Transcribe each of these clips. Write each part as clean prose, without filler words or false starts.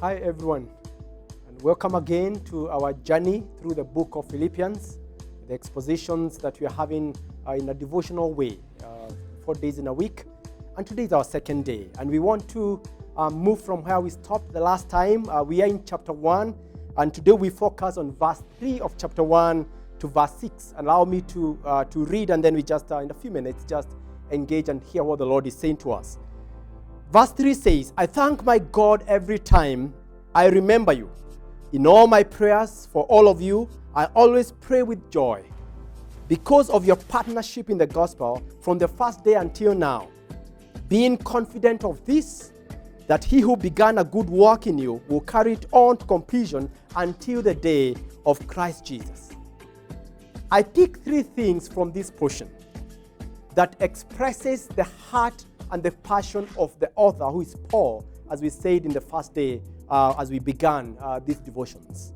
Hi everyone, and welcome again to our journey through the book of Philippians, the expositions that we are having in a devotional way, 4 days in a week. And today is our second day, and we want to move from where we stopped the last time. We are in chapter 1, and today we focus on verse 3 of chapter 1 to verse 6. Allow me to read, and then we just, in a few minutes, just engage and hear what the Lord is saying to us. Verse 3 says, I thank my God every time I remember you. In all my prayers for all of you, I always pray with joy because of your partnership in the gospel from the first day until now, being confident of this, that he who began a good work in you will carry it on to completion until the day of Christ Jesus. I pick 3 things from this portion that expresses the heart and the passion of the author, who is Paul, as we said in the first day as we began these devotions.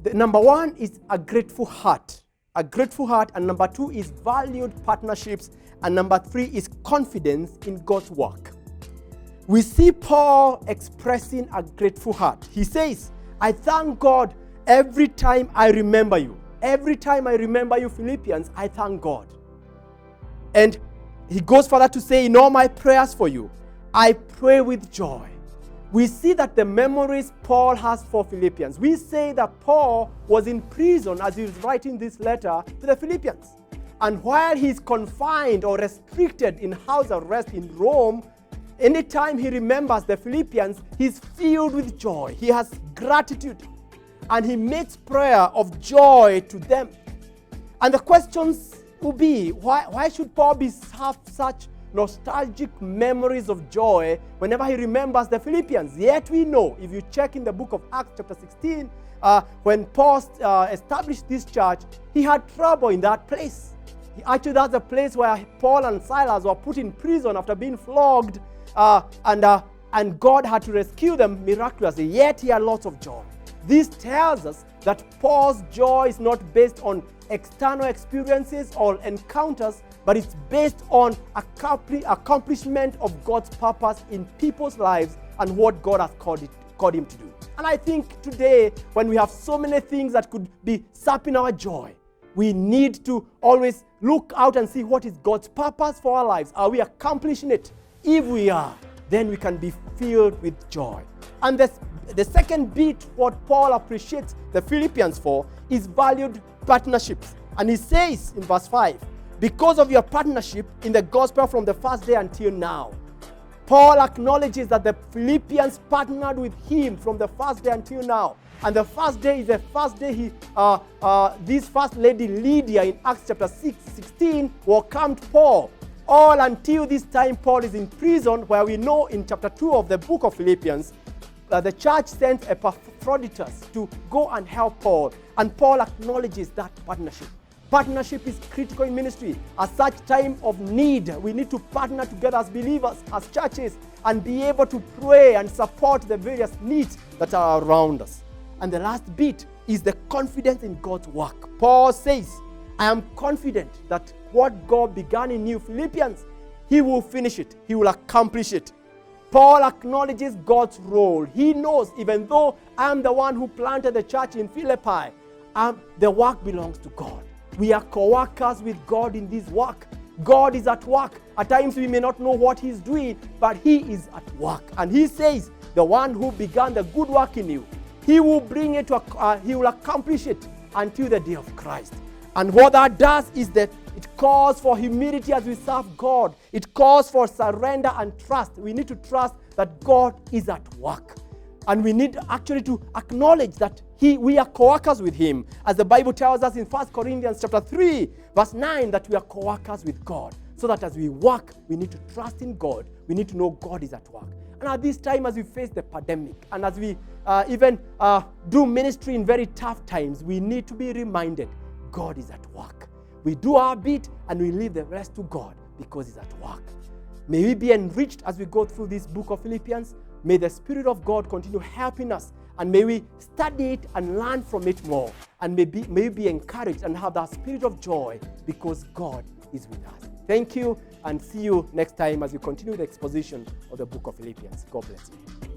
The number 1 is a grateful heart. A grateful heart, and number 2 is valued partnerships, and number 3 is confidence in God's work. We see Paul expressing a grateful heart. He says, I thank God every time I remember you. Every time I remember you, Philippians, I thank God. And he goes further to say, in all my prayers for you, I pray with joy. We see that the memories Paul has for Philippians. We say that Paul was in prison as he was writing this letter to the Philippians. And while he's confined or restricted in house arrest in Rome, anytime he remembers the Philippians, he's filled with joy. He has gratitude. And he makes prayer of joy to them. And the questions will be, why should Paul have such nostalgic memories of joy whenever he remembers the Philippians? Yet we know, if you check in the book of Acts chapter 16, when Paul established this church, he had trouble in that place. Actually, that's the place where Paul and Silas were put in prison after being flogged, and God had to rescue them miraculously, yet he had lots of joy. This tells us that Paul's joy is not based on external experiences or encounters, but it's based on accomplishment of God's purpose in people's lives and what God has called him to do. And I think today, when we have so many things that could be sapping our joy, we need to always look out and see what is God's purpose for our lives. Are we accomplishing it? If we are, then we can be filled with joy. And the second bit, what Paul appreciates the Philippians for, is valued partnerships. And he says in verse 5, because of your partnership in the gospel from the first day until now. Paul acknowledges that the Philippians partnered with him from the first day until now. And the first day is the first day this first lady Lydia in Acts chapter 16 welcomed Paul. All until this time Paul is in prison, where we know in chapter 2 of the book of Philippians, the church sent Epaphroditus to go and help Paul. And Paul acknowledges that partnership. Partnership is critical in ministry. At such time of need, we need to partner together as believers, as churches, and be able to pray and support the various needs that are around us. And the last bit is the confidence in God's work. Paul says, I am confident that what God began in you, Philippians, he will finish it. He will accomplish it. Paul acknowledges God's role. He knows, even though I'm the one who planted the church in Philippi, the work belongs to God. We are co-workers with God in this work. God is at work. At times we may not know what he's doing, but he is at work. And he says, the one who began the good work in you, he will bring it to, he will accomplish it until the day of Christ. And what that does is that it calls for humility as we serve God. It calls for surrender and trust. We need to trust that God is at work. And we need actually to acknowledge that we are co-workers with him. As the Bible tells us in 1 Corinthians chapter 3, verse 9, that we are co-workers with God. So that as we work, we need to trust in God. We need to know God is at work. And at this time, as we face the pandemic, and as we even do ministry in very tough times, we need to be reminded God is at work. We do our bit and we leave the rest to God because he's at work. May we be enriched as we go through this book of Philippians. May the Spirit of God continue helping us, and may we study it and learn from it more. And may we be encouraged and have that spirit of joy because God is with us. Thank you, and see you next time as we continue the exposition of the book of Philippians. God bless you.